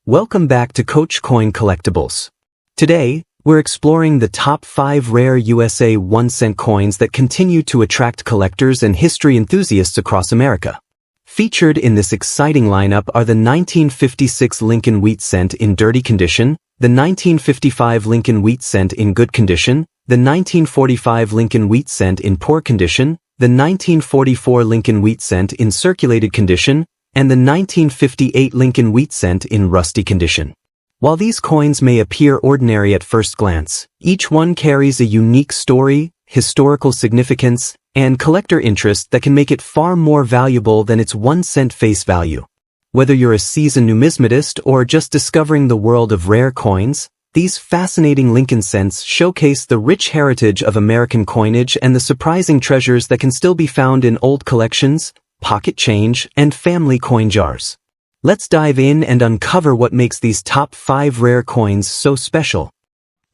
Welcome back to Coach Coin Collectibles. Today, we're exploring the top 5 rare USA 1-cent coins that continue to attract collectors and history enthusiasts across America. Featured in this exciting lineup are the 1956 Lincoln Wheat Cent in dirty condition, the 1955 Lincoln Wheat Cent in good condition, the 1945 Lincoln Wheat Cent in poor condition, the 1944 Lincoln Wheat Cent in circulated condition, and the 1958 Lincoln Wheat Cent in rusty condition. While these coins may appear ordinary at first glance, each one carries a unique story, historical significance, and collector interest that can make it far more valuable than its 1-cent face value. Whether you're a seasoned numismatist or just discovering the world of rare coins, these fascinating Lincoln cents showcase the rich heritage of American coinage and the surprising treasures that can still be found in old collections, pocket change, and family coin jars. Let's dive in and uncover what makes these top 5 rare coins so special.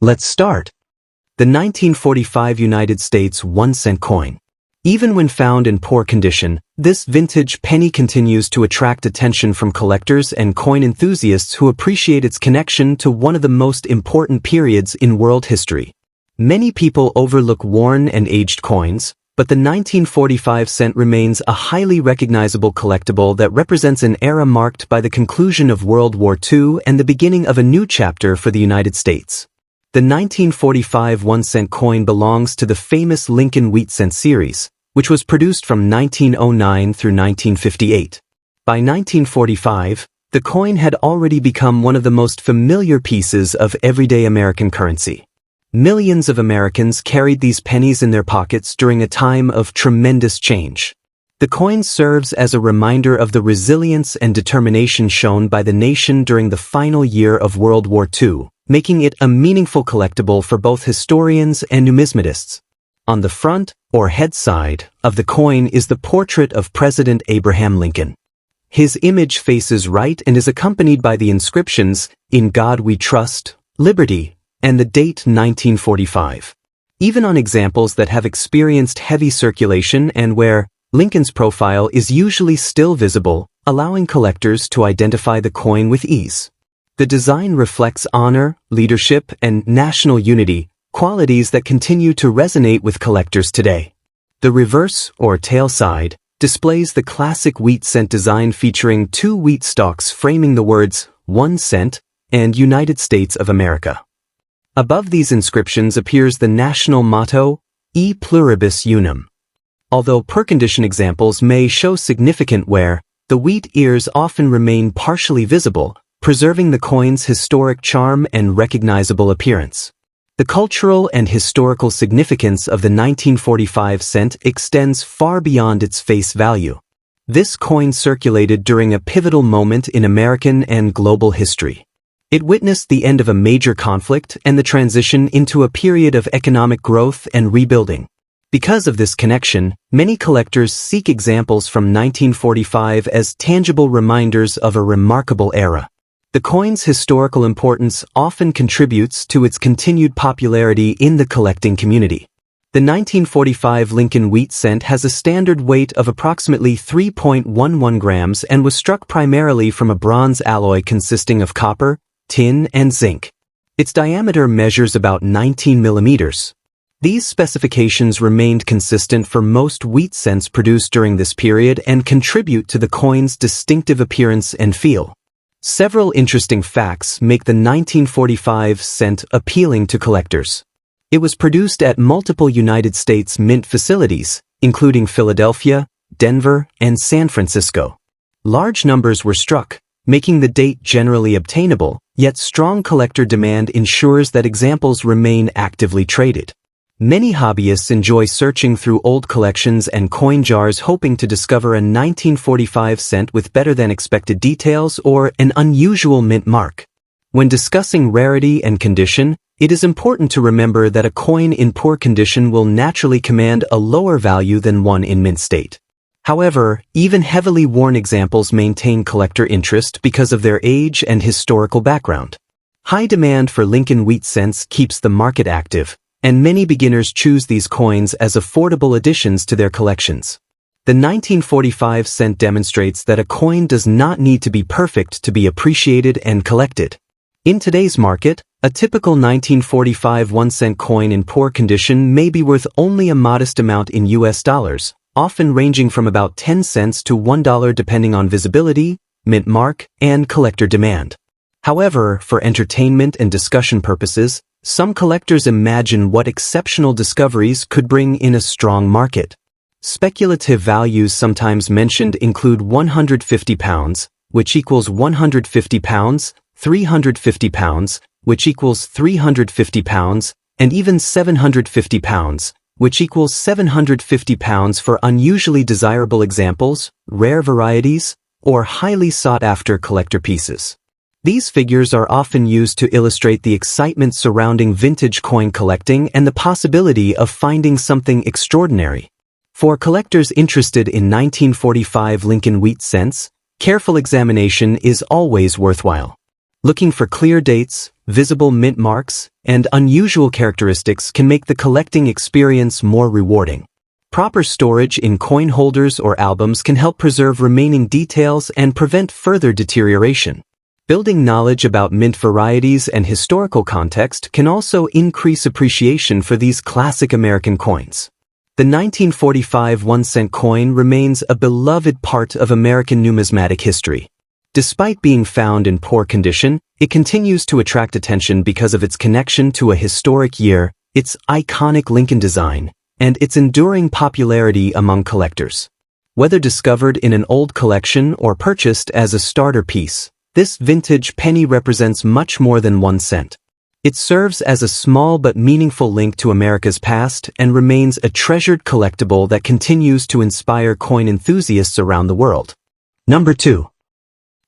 Let's start. The 1945 United States 1-cent coin. Even when found in poor condition, this vintage penny continues to attract attention from collectors and coin enthusiasts who appreciate its connection to one of the most important periods in world history. Many people overlook worn and aged coins, but the 1945 cent remains a highly recognizable collectible that represents an era marked by the conclusion of World War II and the beginning of a new chapter for the United States. The 1945 1-cent coin belongs to the famous Lincoln Wheat Cent series, which was produced from 1909 through 1958. By 1945, the coin had already become one of the most familiar pieces of everyday American currency. Millions of Americans carried these pennies in their pockets during a time of tremendous change. The coin serves as a reminder of the resilience and determination shown by the nation during the final year of World War II, making it a meaningful collectible for both historians and numismatists. On the front, or head side, of the coin is the portrait of President Abraham Lincoln. His image faces right and is accompanied by the inscriptions, "In God We Trust, Liberty," and the date 1945. Even on examples that have experienced heavy circulation and where Lincoln's profile is usually still visible, allowing collectors to identify the coin with ease. The design reflects honor, leadership, and national unity, qualities that continue to resonate with collectors today. The reverse, or tail side, displays the classic wheat cent design featuring 2 wheat stalks framing the words 1 cent and United States of America. Above these inscriptions appears the national motto, E pluribus unum. Although poor condition examples may show significant wear, the wheat ears often remain partially visible, preserving the coin's historic charm and recognizable appearance. The cultural and historical significance of the 1945 cent extends far beyond its face value. This coin circulated during a pivotal moment in American and global history. It witnessed the end of a major conflict and the transition into a period of economic growth and rebuilding. Because of this connection, many collectors seek examples from 1945 as tangible reminders of a remarkable era. The coin's historical importance often contributes to its continued popularity in the collecting community. The 1945 Lincoln Wheat Cent has a standard weight of approximately 3.11 grams and was struck primarily from a bronze alloy consisting of copper, tin, and zinc. Its diameter measures about 19 millimeters. These specifications remained consistent for most wheat cents produced during this period and contribute to the coin's distinctive appearance and feel. Several interesting facts make the 1945 cent appealing to collectors. It was produced at multiple United States mint facilities, including Philadelphia, Denver, and San Francisco. Large numbers were struck, making the date generally obtainable, yet strong collector demand ensures that examples remain actively traded. Many hobbyists enjoy searching through old collections and coin jars hoping to discover a 1945 cent with better-than-expected details or an unusual mint mark. When discussing rarity and condition, it is important to remember that a coin in poor condition will naturally command a lower value than one in mint state. However, even heavily worn examples maintain collector interest because of their age and historical background. High demand for Lincoln Wheat Cents keeps the market active, and many beginners choose these coins as affordable additions to their collections. The 1945 cent demonstrates that a coin does not need to be perfect to be appreciated and collected. In today's market, a typical 1945 1-cent coin in poor condition may be worth only a modest amount in US dollars, often ranging from about 10 cents to $1 depending on visibility, mint mark, and collector demand. However, for entertainment and discussion purposes, some collectors imagine what exceptional discoveries could bring in a strong market. Speculative values sometimes mentioned include £150, which equals £150, £350, which equals £350, and even £750, which equals £750 for unusually desirable examples, rare varieties, or highly sought-after collector pieces. These figures are often used to illustrate the excitement surrounding vintage coin collecting and the possibility of finding something extraordinary. For collectors interested in 1945 Lincoln wheat cents, careful examination is always worthwhile. Looking for clear dates, visible mint marks, and unusual characteristics can make the collecting experience more rewarding. Proper storage in coin holders or albums can help preserve remaining details and prevent further deterioration. Building knowledge about mint varieties and historical context can also increase appreciation for these classic American coins. The 1945 1-cent coin remains a beloved part of American numismatic history. Despite being found in poor condition, it continues to attract attention because of its connection to a historic year, its iconic Lincoln design, and its enduring popularity among collectors. Whether discovered in an old collection or purchased as a starter piece, this vintage penny represents much more than 1 cent. It serves as a small but meaningful link to America's past and remains a treasured collectible that continues to inspire coin enthusiasts around the world. Number 2.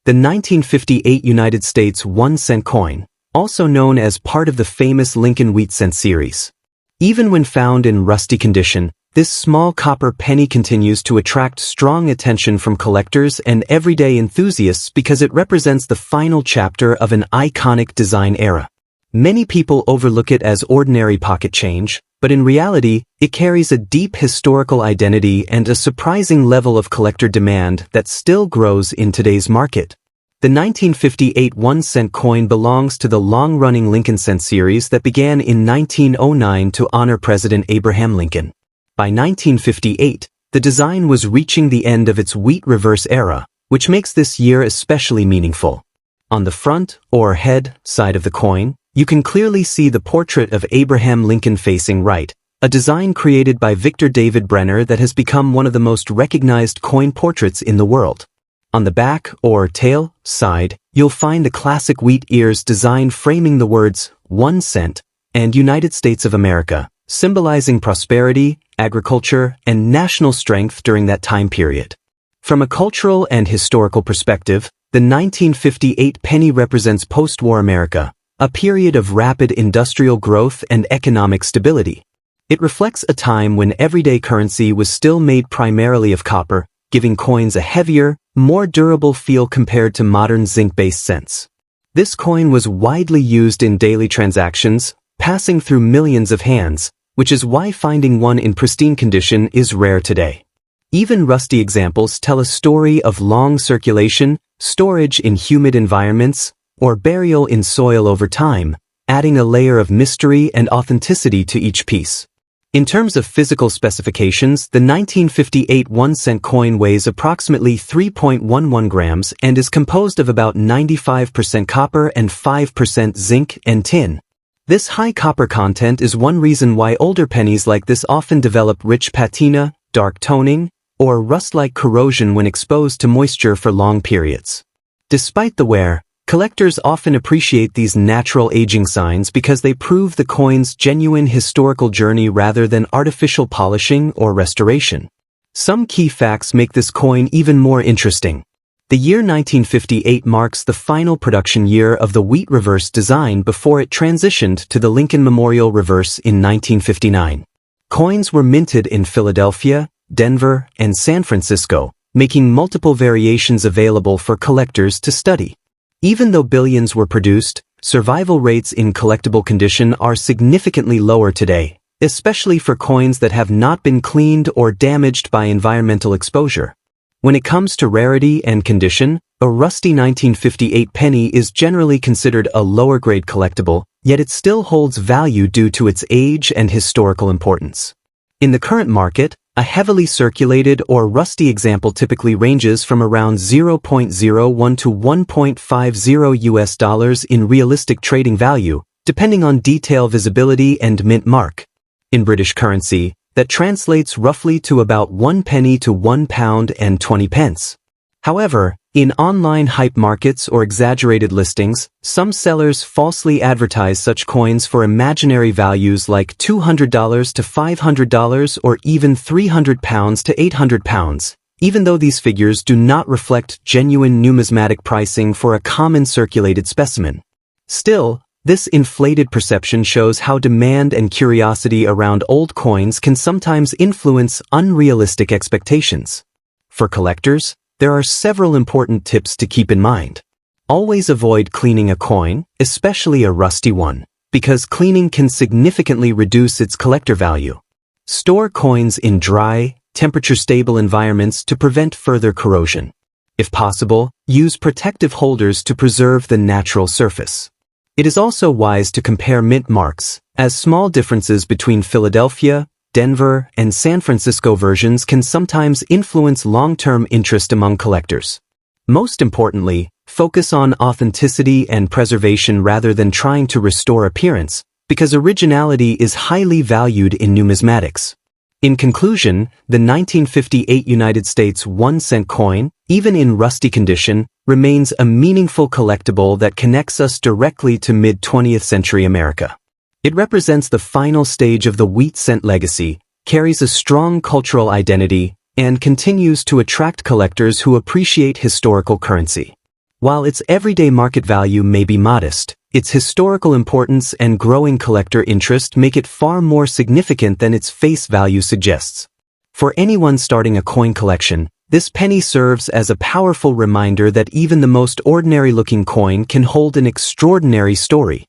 The 1958 United States 1-cent coin, also known as part of the famous Lincoln wheat cent series. Even when found in rusty condition, this small copper penny continues to attract strong attention from collectors and everyday enthusiasts because it represents the final chapter of an iconic design era. Many people overlook it as ordinary pocket change, but in reality, it carries a deep historical identity and a surprising level of collector demand that still grows in today's market. The 1958 1-cent coin belongs to the long-running Lincoln cent series that began in 1909 to honor President Abraham Lincoln. By 1958, the design was reaching the end of its wheat reverse era, which makes this year especially meaningful. On the front, or head, side of the coin, you can clearly see the portrait of Abraham Lincoln facing right, a design created by Victor David Brenner that has become one of the most recognized coin portraits in the world. On the back, or tail, side, you'll find the classic wheat ears design framing the words 1 cent and United States of America, symbolizing prosperity, agriculture, and national strength during that time period. From a cultural and historical perspective, the 1958 penny represents post-war America, a period of rapid industrial growth and economic stability. It reflects a time when everyday currency was still made primarily of copper, giving coins a heavier, more durable feel compared to modern zinc-based cents. This coin was widely used in daily transactions, passing through millions of hands, which is why finding one in pristine condition is rare today. Even rusty examples tell a story of long circulation, storage in humid environments, or burial in soil over time, adding a layer of mystery and authenticity to each piece. In terms of physical specifications, the 1958 1-cent coin weighs approximately 3.11 grams and is composed of about 95% copper and 5% zinc and tin. This high copper content is one reason why older pennies like this often develop rich patina, dark toning, or rust-like corrosion when exposed to moisture for long periods. Despite the wear, collectors often appreciate these natural aging signs because they prove the coin's genuine historical journey rather than artificial polishing or restoration. Some key facts make this coin even more interesting. The year 1958 marks the final production year of the wheat reverse design before it transitioned to the Lincoln Memorial reverse in 1959. Coins were minted in Philadelphia, Denver, and San Francisco, making multiple variations available for collectors to study. Even though billions were produced, survival rates in collectible condition are significantly lower today, especially for coins that have not been cleaned or damaged by environmental exposure. When it comes to rarity and condition, a rusty 1958 penny is generally considered a lower-grade collectible, yet it still holds value due to its age and historical importance. In the current market, a heavily circulated or rusty example typically ranges from around $0.01 to $1.50 in realistic trading value, depending on detail visibility and mint mark. In British currency, that translates roughly to about 1 penny to £1.20. However, in online hype markets or exaggerated listings, some sellers falsely advertise such coins for imaginary values like $200 to $500 or even £300 to £800, even though these figures do not reflect genuine numismatic pricing for a common circulated specimen. Still, this inflated perception shows how demand and curiosity around old coins can sometimes influence unrealistic expectations. For collectors, there are several important tips to keep in mind. Always avoid cleaning a coin, especially a rusty one, because cleaning can significantly reduce its collector value. Store coins in dry, temperature-stable environments to prevent further corrosion. If possible, use protective holders to preserve the natural surface. It is also wise to compare mint marks, as small differences between Philadelphia, Denver, and San Francisco versions can sometimes influence long-term interest among collectors. Most importantly, focus on authenticity and preservation rather than trying to restore appearance, because originality is highly valued in numismatics. In conclusion, the 1958 United States 1-cent coin, even in rusty condition, remains a meaningful collectible that connects us directly to mid-20th century America. It represents the final stage of the wheat cent legacy, carries a strong cultural identity, and continues to attract collectors who appreciate historical currency. While its everyday market value may be modest, its historical importance and growing collector interest make it far more significant than its face value suggests. For anyone starting a coin collection, this penny serves as a powerful reminder that even the most ordinary-looking coin can hold an extraordinary story.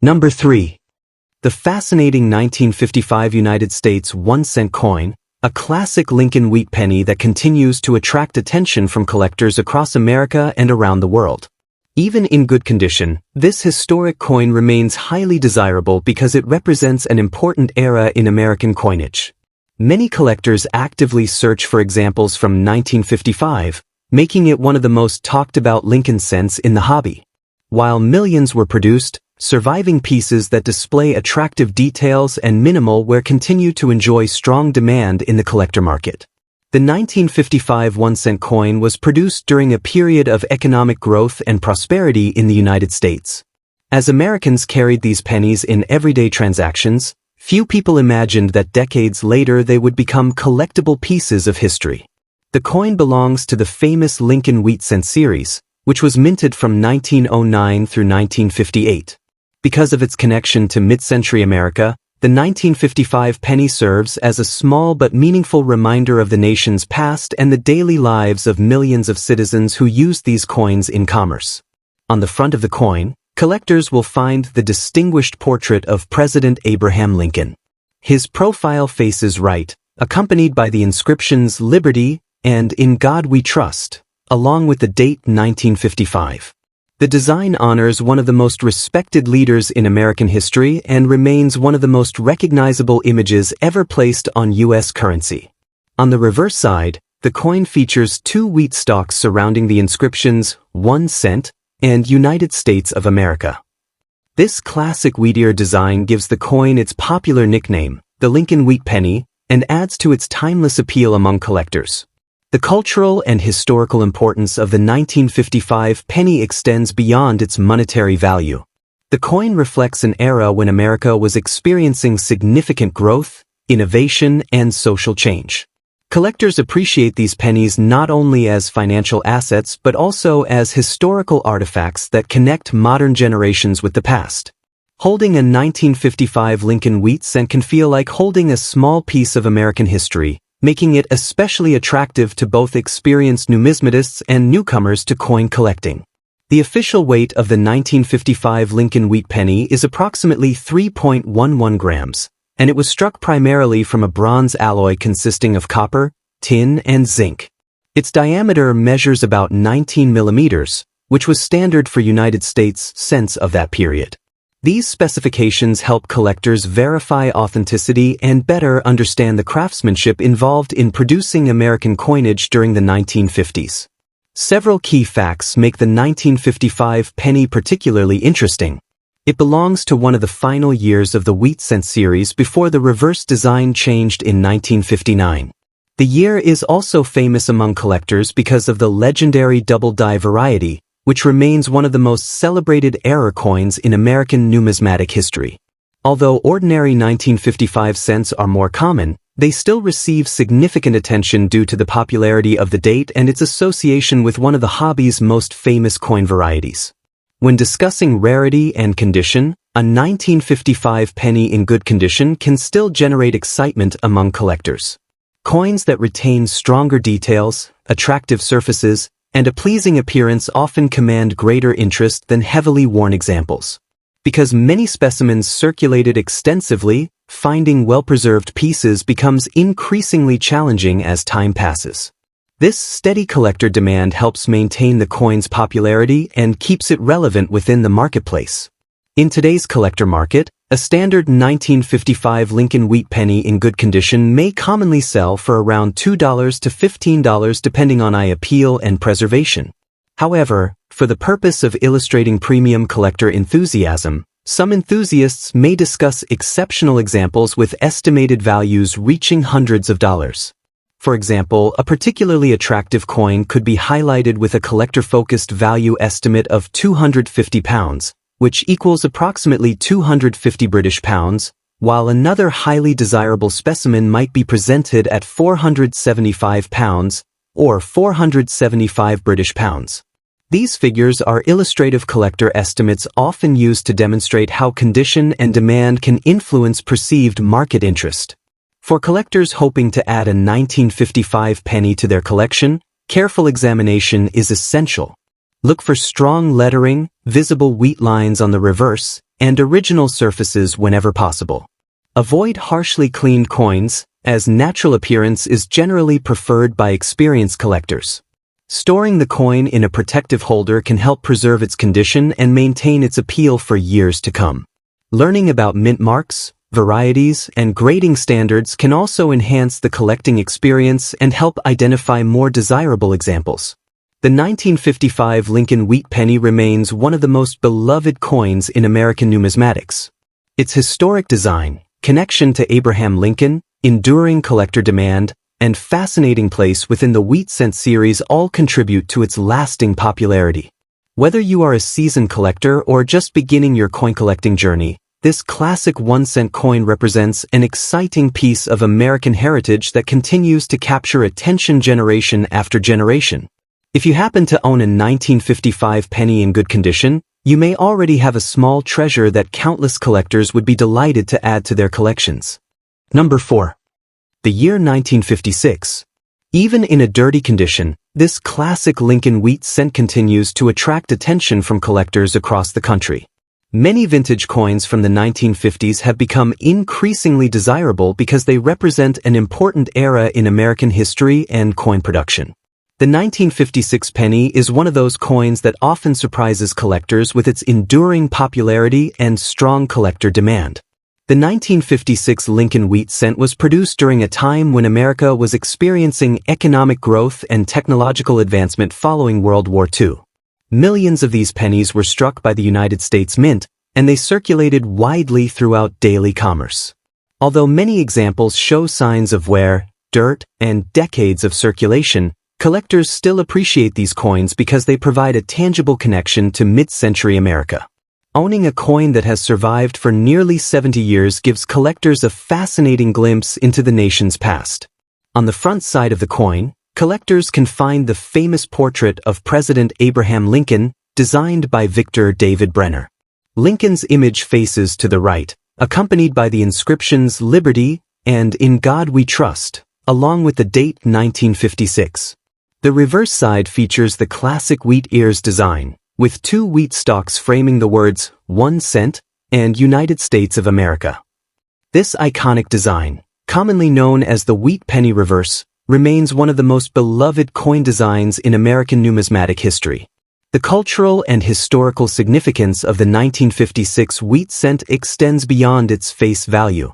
Number 3. The fascinating 1955 United States 1-cent coin, a classic Lincoln wheat penny that continues to attract attention from collectors across America and around the world. Even in good condition, this historic coin remains highly desirable because it represents an important era in American coinage. Many collectors actively search for examples from 1955, making it one of the most talked about Lincoln cents in the hobby. While millions were produced, surviving pieces that display attractive details and minimal wear continue to enjoy strong demand in the collector market. The 1955 1-cent coin was produced during a period of economic growth and prosperity in the United States. As Americans carried these pennies in everyday transactions, few people imagined that decades later they would become collectible pieces of history. The coin belongs to the famous Lincoln wheat cent series, which was minted from 1909 through 1958. Because of its connection to mid-century America, the 1955 penny serves as a small but meaningful reminder of the nation's past and the daily lives of millions of citizens who used these coins in commerce. On the front of the coin, collectors will find the distinguished portrait of President Abraham Lincoln. His profile faces right, accompanied by the inscriptions "Liberty" and "In God We Trust," along with the date 1955. The design honors one of the most respected leaders in American history and remains one of the most recognizable images ever placed on U.S. currency. On the reverse side, the coin features two wheat stalks surrounding the inscriptions 1 cent and United States of America. This classic wheatear design gives the coin its popular nickname, the Lincoln Wheat Penny, and adds to its timeless appeal among collectors. The cultural and historical importance of the 1955 penny extends beyond its monetary value. The coin reflects an era when America was experiencing significant growth, innovation, and social change. Collectors appreciate these pennies not only as financial assets but also as historical artifacts that connect modern generations with the past. Holding a 1955 Lincoln wheat cent can feel like holding a small piece of American history, making it especially attractive to both experienced numismatists and newcomers to coin collecting. The official weight of the 1955 Lincoln wheat penny is approximately 3.11 grams, and it was struck primarily from a bronze alloy consisting of copper, tin, and zinc. Its diameter measures about 19 millimeters, which was standard for United States cents of that period. These specifications help collectors verify authenticity and better understand the craftsmanship involved in producing American coinage during the 1950s. Several key facts make the 1955 penny particularly interesting. It belongs to one of the final years of the wheat cent series before the reverse design changed in 1959. The year is also famous among collectors because of the legendary double-die variety, which remains one of the most celebrated error coins in American numismatic history. Although ordinary 1955 cents are more common, they still receive significant attention due to the popularity of the date and its association with one of the hobby's most famous coin varieties. When discussing rarity and condition, a 1955 penny in good condition can still generate excitement among collectors. Coins that retain stronger details, attractive surfaces, and a pleasing appearance often command greater interest than heavily worn examples. Because many specimens circulated extensively, finding well-preserved pieces becomes increasingly challenging as time passes. This steady collector demand helps maintain the coin's popularity and keeps it relevant within the marketplace. In today's collector market, a standard 1955 Lincoln wheat penny in good condition may commonly sell for around $2 to $15 depending on eye appeal and preservation. However, for the purpose of illustrating premium collector enthusiasm, some enthusiasts may discuss exceptional examples with estimated values reaching hundreds of dollars. For example, a particularly attractive coin could be highlighted with a collector-focused value estimate of £250, which equals approximately 250 British pounds, while another highly desirable specimen might be presented at £475 or 475 British pounds. These figures are illustrative collector estimates often used to demonstrate how condition and demand can influence perceived market interest. For collectors hoping to add a 1955 penny to their collection, careful examination is essential. Look for strong lettering, visible wheat lines on the reverse, and original surfaces whenever possible. Avoid harshly cleaned coins, as natural appearance is generally preferred by experienced collectors. Storing the coin in a protective holder can help preserve its condition and maintain its appeal for years to come. Learning about mint marks, varieties, and grading standards can also enhance the collecting experience and help identify more desirable examples. The 1955 Lincoln wheat penny remains one of the most beloved coins in American numismatics. Its historic design, connection to Abraham Lincoln, enduring collector demand, and fascinating place within the wheat cent series all contribute to its lasting popularity. Whether you are a seasoned collector or just beginning your coin collecting journey, this classic 1-cent coin represents an exciting piece of American heritage that continues to capture attention generation after generation. If you happen to own a 1955 penny in good condition, you may already have a small treasure that countless collectors would be delighted to add to their collections. Number 4. The year 1956. Even in a dirty condition, this classic Lincoln wheat cent continues to attract attention from collectors across the country. Many vintage coins from the 1950s have become increasingly desirable because they represent an important era in American history and coin production. The 1956 penny is one of those coins that often surprises collectors with its enduring popularity and strong collector demand. The 1956 Lincoln wheat cent was produced during a time when America was experiencing economic growth and technological advancement following World War II. Millions of these pennies were struck by the United States Mint, and they circulated widely throughout daily commerce. Although many examples show signs of wear, dirt, and decades of circulation, collectors still appreciate these coins because they provide a tangible connection to mid-century America. Owning a coin that has survived for nearly 70 years gives collectors a fascinating glimpse into the nation's past. On the front side of the coin, collectors can find the famous portrait of President Abraham Lincoln, designed by Victor David Brenner. Lincoln's image faces to the right, accompanied by the inscriptions Liberty and In God We Trust, along with the date 1956. The reverse side features the classic wheat ears design, with two wheat stalks framing the words 1 cent and United States of America. This iconic design, commonly known as the wheat penny reverse, remains one of the most beloved coin designs in American numismatic history. The cultural and historical significance of the 1956 wheat cent extends beyond its face value.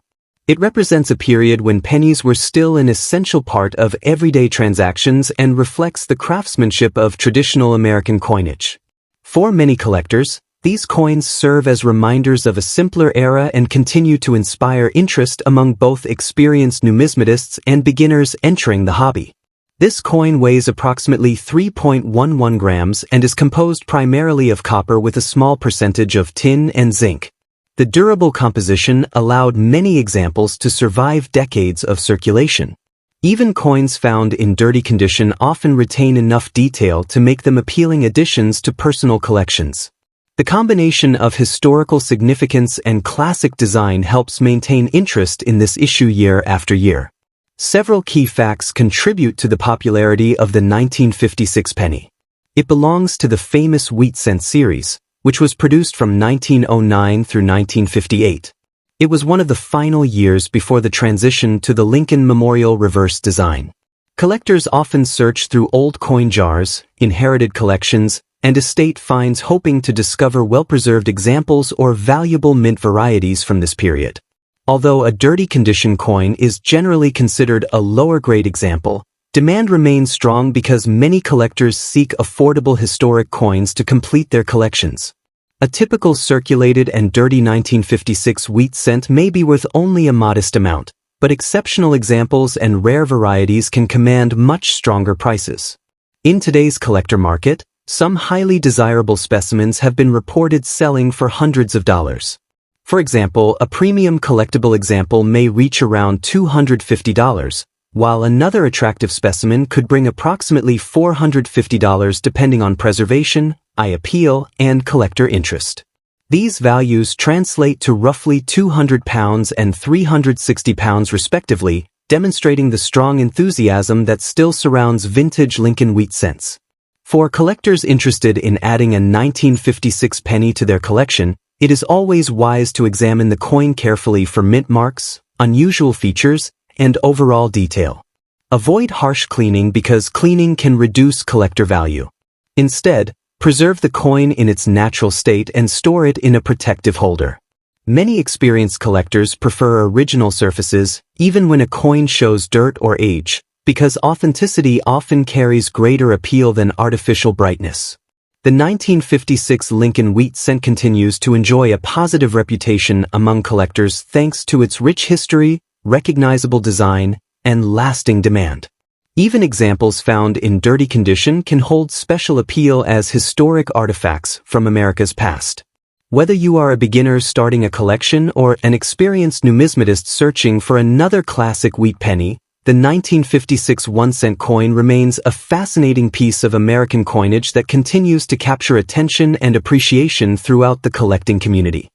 It represents a period when pennies were still an essential part of everyday transactions and reflects the craftsmanship of traditional American coinage. For many collectors, these coins serve as reminders of a simpler era and continue to inspire interest among both experienced numismatists and beginners entering the hobby. This coin weighs approximately 3.11 grams and is composed primarily of copper with a small percentage of tin and zinc. The durable composition allowed many examples to survive decades of circulation. Even coins found in dirty condition often retain enough detail to make them appealing additions to personal collections. The combination of historical significance and classic design helps maintain interest in this issue year after year. Several key facts contribute to the popularity of the 1956 penny. It belongs to the famous wheat cent series, which was produced from 1909 through 1958. It was one of the final years before the transition to the Lincoln Memorial reverse design. Collectors often search through old coin jars, inherited collections, and estate finds hoping to discover well-preserved examples or valuable mint varieties from this period. Although a dirty condition coin is generally considered a lower-grade example, demand remains strong because many collectors seek affordable historic coins to complete their collections. A typical circulated and dirty 1956 wheat cent may be worth only a modest amount, but exceptional examples and rare varieties can command much stronger prices. In today's collector market, some highly desirable specimens have been reported selling for hundreds of dollars. For example, a premium collectible example may reach around $250, while another attractive specimen could bring approximately $450 depending on preservation, eye appeal, and collector interest. These values translate to roughly £200 and £360 respectively, demonstrating the strong enthusiasm that still surrounds vintage Lincoln wheat cents. For collectors interested in adding a 1956 penny to their collection, it is always wise to examine the coin carefully for mint marks, unusual features, and overall detail. Avoid harsh cleaning because cleaning can reduce collector value. Instead, preserve the coin in its natural state and store it in a protective holder. Many experienced collectors prefer original surfaces, even when a coin shows dirt or age, because authenticity often carries greater appeal than artificial brightness. The 1956 Lincoln wheat cent continues to enjoy a positive reputation among collectors thanks to its rich history, recognizable design, and lasting demand. Even examples found in dirty condition can hold special appeal as historic artifacts from America's past. Whether you are a beginner starting a collection or an experienced numismatist searching for another classic wheat penny, the 1956 1-cent coin remains a fascinating piece of American coinage that continues to capture attention and appreciation throughout the collecting community.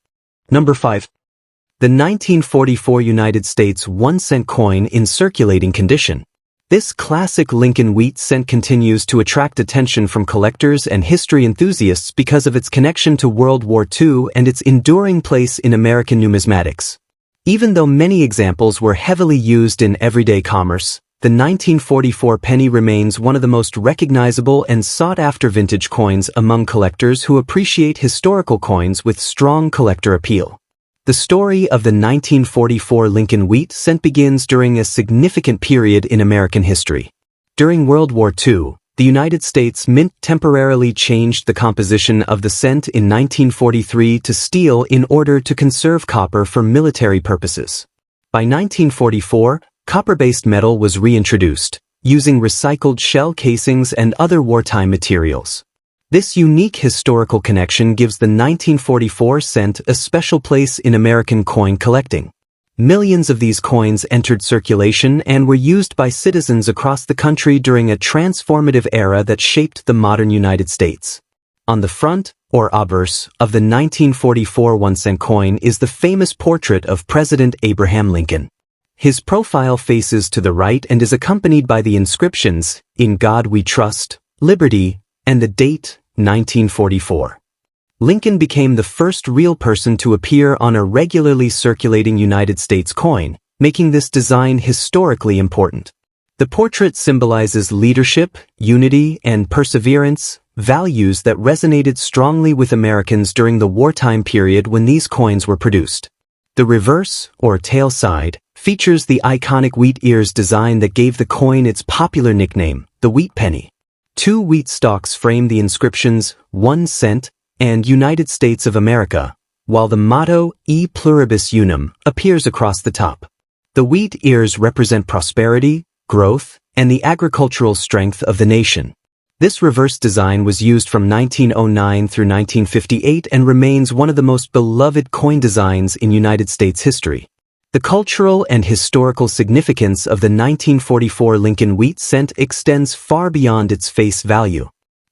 Number 5. The 1944 United States 1-cent coin in circulating condition. This classic Lincoln wheat cent continues to attract attention from collectors and history enthusiasts because of its connection to World War II and its enduring place in American numismatics. Even though many examples were heavily used in everyday commerce, the 1944 penny remains one of the most recognizable and sought-after vintage coins among collectors who appreciate historical coins with strong collector appeal. The story of the 1944 Lincoln wheat cent begins during a significant period in American history. During World War II, the United States Mint temporarily changed the composition of the cent in 1943 to steel in order to conserve copper for military purposes. By 1944, copper-based metal was reintroduced, using recycled shell casings and other wartime materials. This unique historical connection gives the 1944 cent a special place in American coin collecting. Millions of these coins entered circulation and were used by citizens across the country during a transformative era that shaped the modern United States. On the front, or obverse, of the 1944 1-cent coin is the famous portrait of President Abraham Lincoln. His profile faces to the right and is accompanied by the inscriptions, "In God We Trust," "Liberty," and the date, 1944. Lincoln became the first real person to appear on a regularly circulating United States coin, making this design historically important. The portrait symbolizes leadership, unity, and perseverance, values that resonated strongly with Americans during the wartime period when these coins were produced. The reverse, or tail side, features the iconic wheat ears design that gave the coin its popular nickname, the wheat penny. 2 wheat stalks frame the inscriptions 1 cent and United States of America, while the motto E pluribus unum appears across the top. The wheat ears represent prosperity, growth, and the agricultural strength of the nation. This reverse design was used from 1909 through 1958 and remains one of the most beloved coin designs in United States history. The cultural and historical significance of the 1944 Lincoln wheat cent extends far beyond its face value.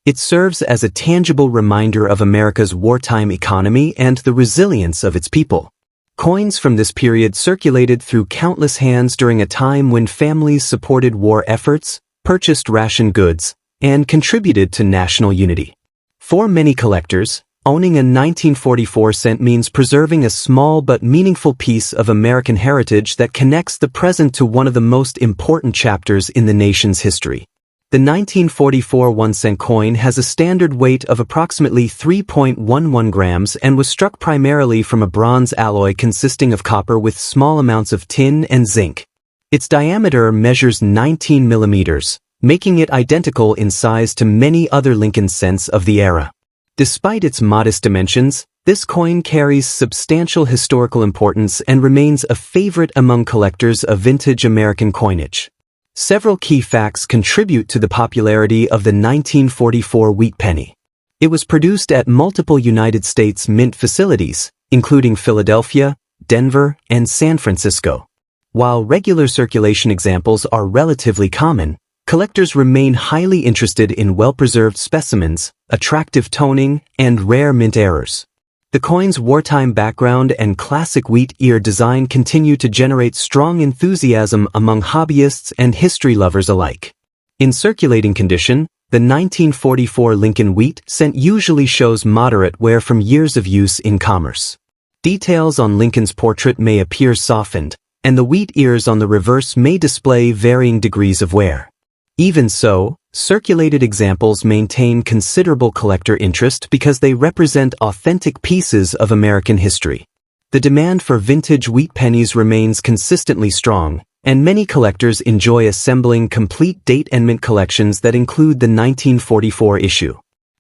It serves as a tangible reminder of America's wartime economy and the resilience of its people. Coins from this period circulated through countless hands during a time when families supported war efforts, purchased ration goods, and contributed to national unity. For many collectors, owning a 1944 cent means preserving a small but meaningful piece of American heritage that connects the present to one of the most important chapters in the nation's history. The 1944 1-cent coin has a standard weight of approximately 3.11 grams and was struck primarily from a bronze alloy consisting of copper with small amounts of tin and zinc. Its diameter measures 19 millimeters, making it identical in size to many other Lincoln cents of the era. Despite its modest dimensions, this coin carries substantial historical importance and remains a favorite among collectors of vintage American coinage. Several key facts contribute to the popularity of the 1944 wheat penny. It was produced at multiple United States mint facilities, including Philadelphia, Denver, and San Francisco. While regular circulation examples are relatively common, collectors remain highly interested in well-preserved specimens, attractive toning, and rare mint errors. The coin's wartime background and classic wheat ear design continue to generate strong enthusiasm among hobbyists and history lovers alike. In circulating condition, the 1944 Lincoln wheat cent usually shows moderate wear from years of use in commerce. Details on Lincoln's portrait may appear softened, and the wheat ears on the reverse may display varying degrees of wear. Even so, circulated examples maintain considerable collector interest because they represent authentic pieces of American history. The demand for vintage wheat pennies remains consistently strong, and many collectors enjoy assembling complete date and mint collections that include the 1944 issue.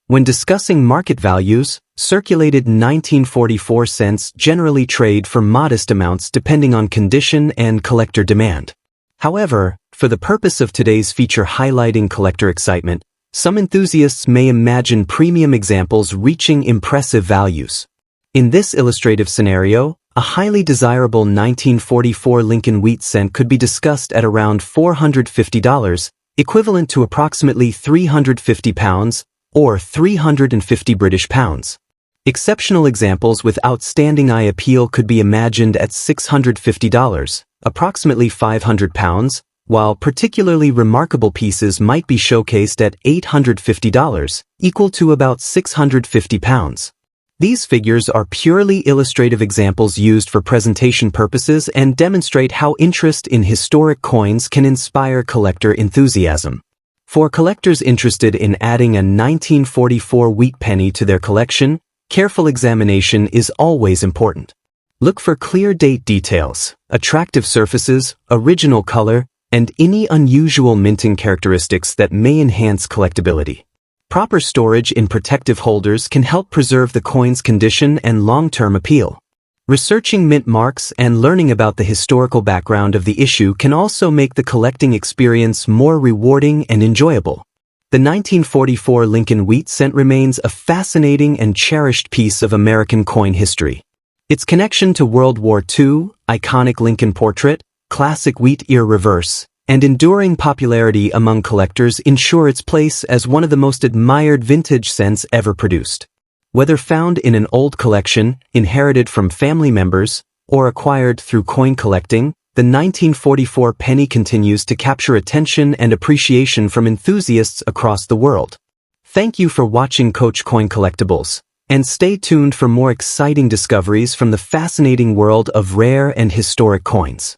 When discussing market values, circulated 1944 cents generally trade for modest amounts depending on condition and collector demand. However, for the purpose of today's feature highlighting collector excitement, some enthusiasts may imagine premium examples reaching impressive values. In this illustrative scenario, a highly desirable 1944 Lincoln wheat cent could be discussed at around $450, equivalent to approximately £350 or 350 British pounds. Exceptional examples with outstanding eye appeal could be imagined at $650, approximately £500, while particularly remarkable pieces might be showcased at $850, equal to about £650. These figures are purely illustrative examples used for presentation purposes and demonstrate how interest in historic coins can inspire collector enthusiasm. For collectors interested in adding a 1944 wheat penny to their collection, careful examination is always important. Look for clear date details, attractive surfaces, original color, and any unusual minting characteristics that may enhance collectability. Proper storage in protective holders can help preserve the coin's condition and long-term appeal. Researching mint marks and learning about the historical background of the issue can also make the collecting experience more rewarding and enjoyable. The 1944 Lincoln wheat cent remains a fascinating and cherished piece of American coin history. Its connection to World War II, iconic Lincoln portrait, classic wheat ear reverse, and enduring popularity among collectors ensure its place as one of the most admired vintage cents ever produced. Whether found in an old collection, inherited from family members, or acquired through coin collecting, the 1944 penny continues to capture attention and appreciation from enthusiasts across the world. Thank you for watching Coach Coin Collectibles. And stay tuned for more exciting discoveries from the fascinating world of rare and historic coins.